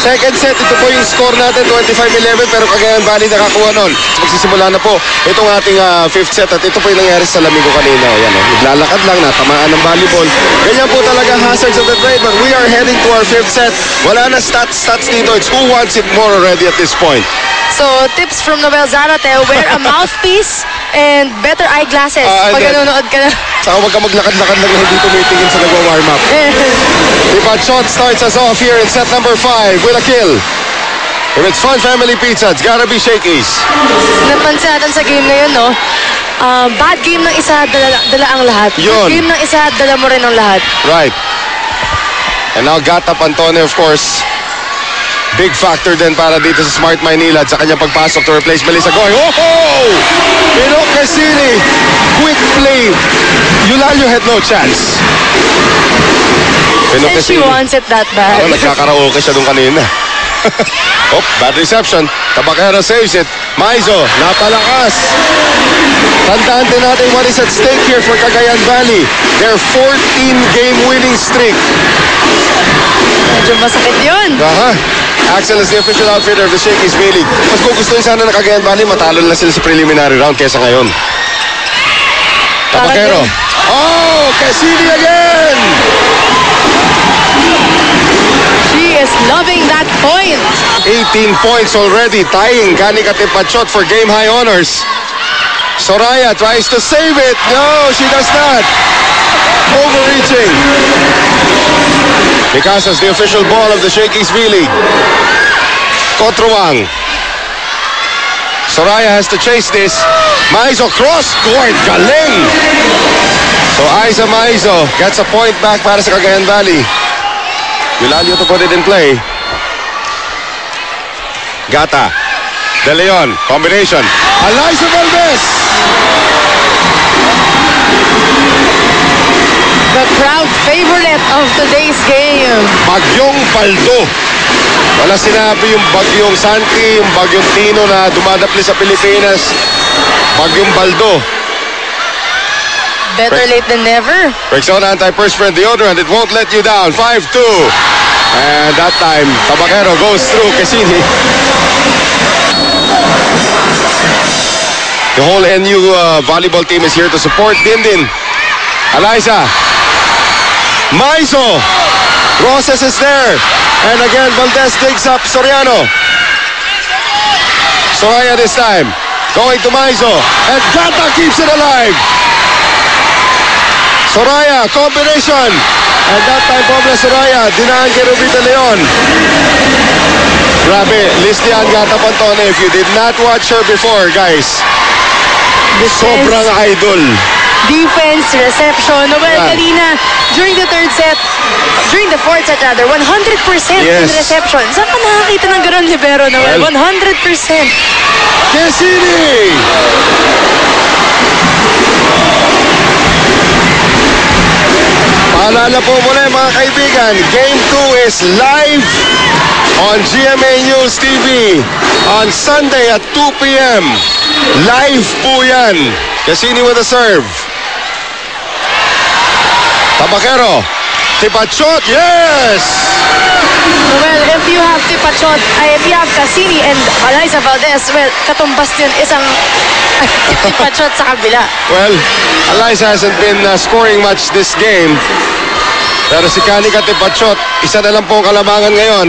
Second set, ito po yung score natin, 25-11, pero Cagayan Valley nakakuha nun. Magsisimula na po itong ating fifth set at ito po yung nangyari sa lamig ko kanina. Yan, naglalakad lang, natamaan ng volleyball. Ganyan po talaga hazards of the trade, but we are heading to our fifth set. Wala na stats dito. It's who wants it more already at this point. So, tips from Noel Zarate, wear a mouthpiece and better eyeglasses pag nanonood ka na. Saka huwag ka maglakad-lakad lang hindi tumitingin sa nagwa-warm up. Tipachot starts us off here in set number 5 with a kill. If it's Fun Family Pizza, it's gotta be Shakey's. Napansin natin sa game ngayon, no? Bad game ng isa, dala ang lahat. Yun. Good game ng isa, dala mo rin ang lahat. Right. And now Gata Pantone, of course, big factor din para dito sa Smart Maynila at sa kanyang pagpasok to replace Melissa Goy. Oh! Pinoc Cassini, quick play. Eulalio had no chance. And she wants it that bad. Nagkakaraoke siya doon kanina. Oh, bad reception. Tabakero saves it. Maizo, napalakas. Tandaan din natin what is at stake here for Cagayan Valley. Their 14-game winning streak. Medyo masakit yun. Axel is the official outfitter of the Shakey's V-League. Mas gugustuhin sana na Cagayan Valley, matalo na sila sa preliminary round kesa ngayon. Tabakero. Oh, Cassini again! She is loving that point. 18 points already, tying Gani Katipachot for game-high honors. Soraya tries to save it. No, she does not. Overreaching. Picasa's the official ball of the Shakey's V-League. Kotruang. Soraya has to chase this. Maizo cross-court. Galing! So Aiza Maizo gets a point back para sa Cagayan Valley. Eulalio to put it in play. Gata. De Leon. Combination. Eliza Valdez. The crowd favorite of today's game. Bagyong Paldo. Wala sinabi yung Bagyong Santi, yung Bagyong Tino na dumadapli sa Pilipinas. Bagyong Baldo. Better late than never. Rexona anti-perspirant deodorant. It won't let you down. 5-2. And that time, Tabakero goes through Cassini. The whole NU volleyball team is here to support Dindin. Eliza. Maizo. Rosas is there. And again, Valdez digs up Soriano. Soraya this time. Going to Maizo. And Gata keeps it alive. Soraya, combination. And that time, Pobla Soraya, dinaan kay Ruby De Leon. Grabe, Listian Gata Pantone, if you did not watch her before, guys, sobrang idol. Defense, reception. Well, kanina, during the fourth set rather, 100% in reception. Saan ka nakakita ng gano'n, libero, Noel? 100%. Cassini! Paalala po muna mga kaibigan, Game 2 is live on GMA News TV on Sunday at 2 p.m. Live po yan. Cassini with a serve. Tabakero. Tipachot, yes! Well, if you have Tipachot, if you have Cassini and Eliza Valdez, well, katumbas yun isang Tipachot sa kabila. Well, Eliza hasn't been scoring much this game. Pero si Kanika Tipachot, isa na lang po ang kalamangan ngayon.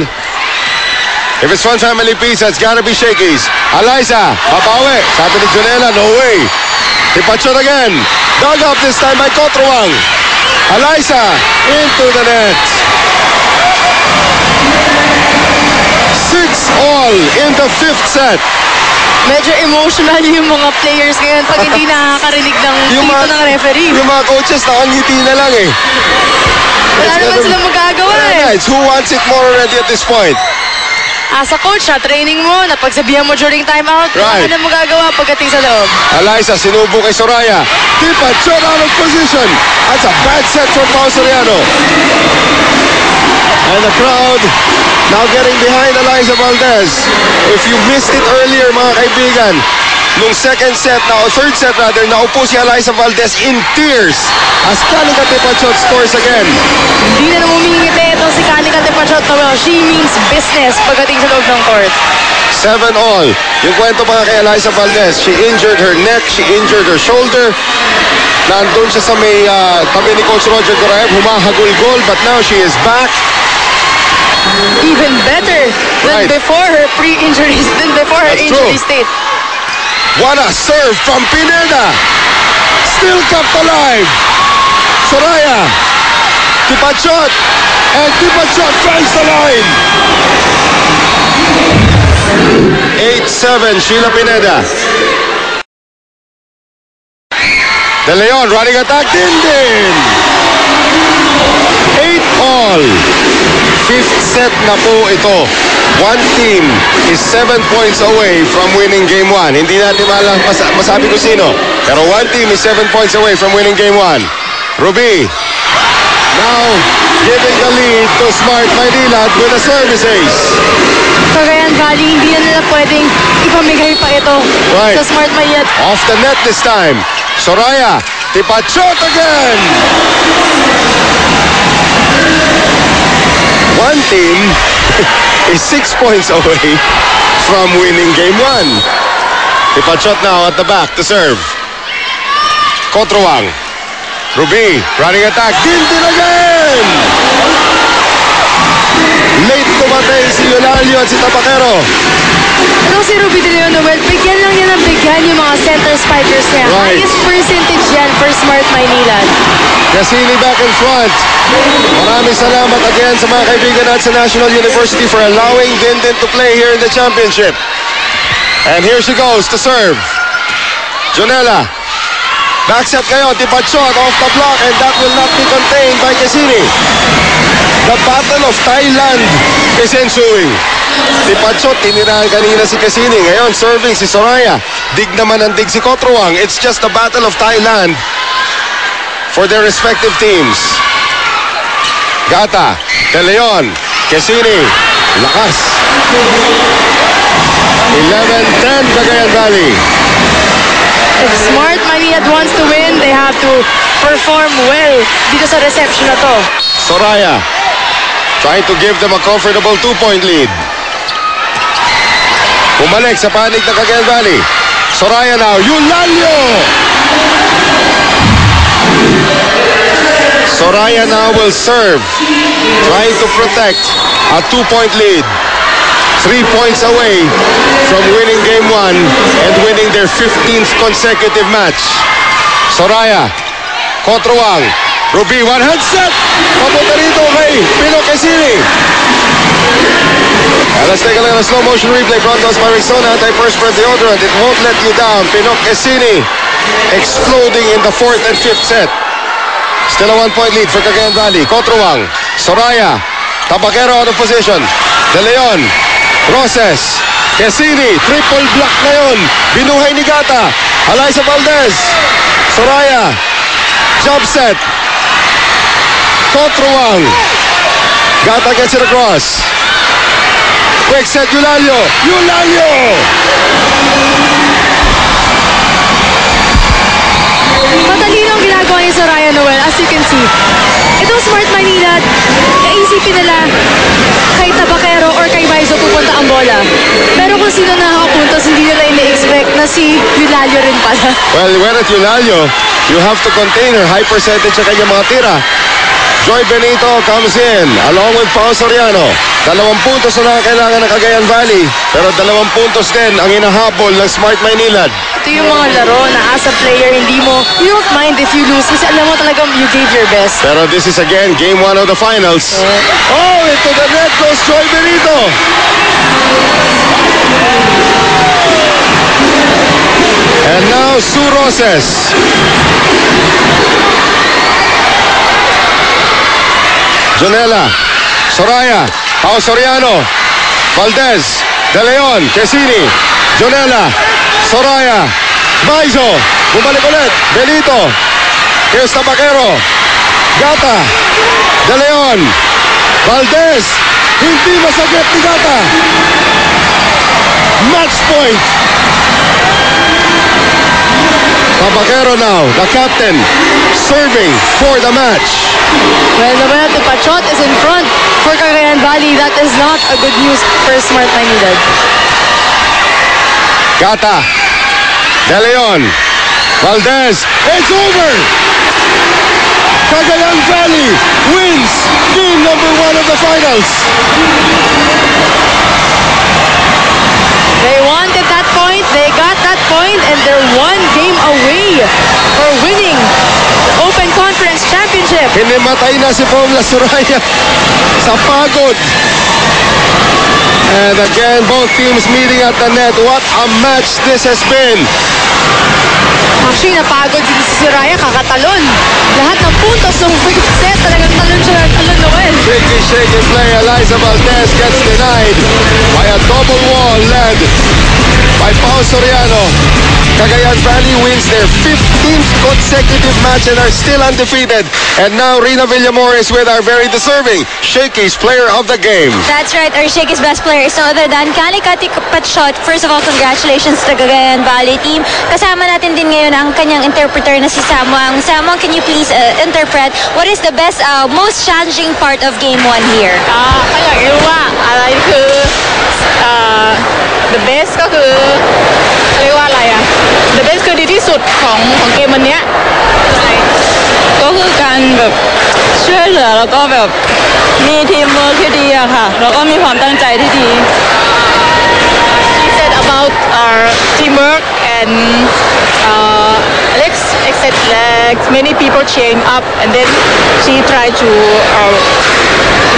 If it's Fun Family Pizza, it's gotta be Shakey's. Eliza, papawi. Sabi ni Junela, no way. Tipachot again. Dug up this time by Kotruang. Eliza into the net. 6-all in the fifth set. Medyo emotional yung mga players ngayon pag hindi nakakarinig ng tito ng referee. Yung mga coaches nakangiti na lang eh. Wala naman sila magagawa eh. Who wants it more already at this point? As a coach, training mo, napagsabihan mo during timeout, right. Ano mo gagawa pagdating sa loob? Eliza, sinubo kay Soraya. Tipachot out of position. That's a bad set from Pao Soriano. And the crowd now getting behind Eliza Valdez. If you missed it earlier, mga kaibigan, nung second set, o third set rather, naupo si Alyssa Valdez in tears as Kanika Tipachot scores again. Hindi na namumingiti itong si Kanika Tipachot, Noel. She means business pagdating sa loob ng court. 7-all. Yung kwento pa kay Alyssa Valdez, she injured her neck, she injured her shoulder. Nandun siya sa may tabi ni Coach Roger Goraev, humahagul-gol, but now she is back. Even better than before her pre-injuries, than before her injury state. What a serve from Pineda. Still kept alive. Soraya. Tipachot. And Tipachot drives the line. 8-7, Sheila Pineda. De Leon running attack. Din. 8-all. Fifth set na po ito. One team is 7 points away from winning game 1. Hindi natin masabi ko sino. Pero one team is 7 points away from winning game 1. Ruby. Now giving the lead to Smart Maynilad with a service ace. Cagayan Valley, hindi na nila pwedeng ipamigay pa ito sa Smart Maynilad. Off the net this time. Soraya. Tipachot again. One team is 6 points away from winning game 1. Tipachot now at the back to serve. Cotruang. Ruby running attack. Din again. Late tumatay si Eulalio at si Tapakero. Ito si Ruby De Leon, Noel, bigyan lang niya ng bigyan yung mga center spikers niya. Highest percentage yan for Smart Maynilad. Cassini back in front. Maraming salamat again sa mga kaibigan natin sa National University for allowing Dindin to play here in the championship. And here she goes to serve. Jonella. Back set ngayon, Tipachot off the block, and that will not be contained by Cassini. The Battle of Thailand is ensuing. Tipachot, tinirahan kanina si Cassini. Ngayon, serving si Soraya. Dig naman ang dig si Cotruang. It's just the Battle of Thailand for their respective teams. Gata, De Leon, Cassini, lakas. 11-10, Cagayan Valley. If Smart Maynilad wants to win, they have to perform well dito sa reception na to. Soraya, trying to give them a comfortable 2-point lead. Bumalik sa panig ng Cagayan Valley. Soraya now, Eulalio! Soraya now will serve, trying to protect a 2-point lead. 3 points away from winning game 1 and winning their 15th consecutive match. Soraya, Cotruang, Ruby, one-hand set. Papunta rito kay Pino Cassini. Let's take a look at a slow motion replay brought to us by Rexona Anti-Perspirant Deodorant. It won't let you down. Pino Cassini exploding in the 4th and 5th set. Still a 1-point lead for Cagayan Valley. Cotruang, Soraya, Tapakero out of position. De Leon, Roses, Cassini, triple block ngayon. Binuhay ni Gata. Alyssa Valdez, Soraya, jump set. Cotruang, Gata gets it across. Quick set, Eulalio. Matalino ang ginagawa ni Soraya, Noel, as you can see. Itong Smart Maynilad, kaisipin nila kay Tabakero or kay Baizo pupunta ang bola. Pero kung sino nakakapuntos, hindi nila ina-expect na si Eulalio rin pala. Well, when at Eulalio, you have to contain her high percentage sa kanyang mga tira. Joy Benito comes in along with Pao Soriano. 2 puntos na kailangan ng Cagayan Valley, pero 2 puntos din ang inahabol ng Smart Maynilad. Ito yung mga laro na as a player, you don't mind if you lose kasi alam mo talagang you gave your best. Pero this is again game 1 of the finals. Oh, into the net goes Joy Benito. And now Sue Roses. Jonella, Soraya, Pao Soriano, Valdez, De Leon, Cassini, Jonella, Soraya, Baizo, bumalik ulit, Benito, here's Tabakero, Gata, De Leon, Valdez, hindi masagip ni Gata. Match point. Tabaquero now, the captain, serving for the match. Well, Noel Tipachot is in front for Cagayan Valley. That is not a good news for Smart Maynilad. Gata, De Leon, Valdez, it's over! Cagayan Valley wins game number 1 of the finals. They wanted that point, they got that point, and they're one game away for winning the Open Conference Championship. Hinimatay na si Paula Soraya sa pagod. And again, both teams meeting at the net. What a match this has been. Actually, napagod din si Soraya, kakatalon. Lahat ng puntos ng first set, talagang talon siya ng talon, Noel. Shaky play. Eliza Valdez gets denied by a double wall led by Pao Soriano. Cagayan Valley wins their 15th consecutive match and are still undefeated. And now Rina Villamor is with our very deserving Shakey's player of the game. That's right, our Shakey's best player is no other than Kanika Tipachot. First of all, congratulations to the Cagayan Valley team. Kasama natin din ngayon ang kanyang interpreter na si Samuang. Samuang, can you please interpret what is the best, most challenging part of Game 1 here? เขาอยากรู้ว่าอะไรคือthe best ก็คือเรียกว่าอะไรอะ the best คือดีที่สุดของเกมวันเนี้ยก็คือการแบบช่วยเหลือแล้วก็แบบมีทีมเวิร์คที่ดีอะค่ะแล้วก็มีความตั้งใจที่ดี He said about our teamwork and like many people cheering up and then she tried to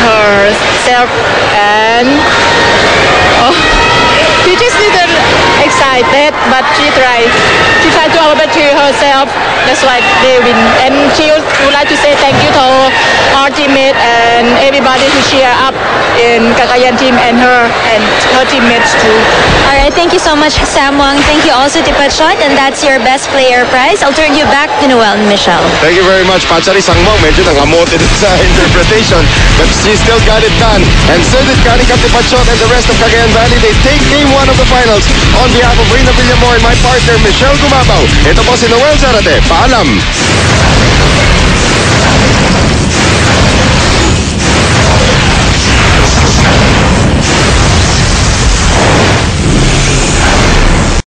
herself and she just didn't excited but she tried to overtake herself. That's why they win, and she would like to say thank you to our teammates and everybody who cheer up in Cagayan team and her teammates too. Alright, thank you so much, Samuang. Thank you also to Tipachot, and that's your best player prize. I'll turn you back to Noel and Michelle. Thank you very much, Pachari Sangmong. Medyo nangamote din sa interpretation, but she still got it done. And so did Kanika Tipachot and the rest of Cagayan Valley. They take Game 1 of the finals. On behalf of Rina Villamor and my partner, Michelle Gumabaw, ito po si Noel Zarate. Paalam!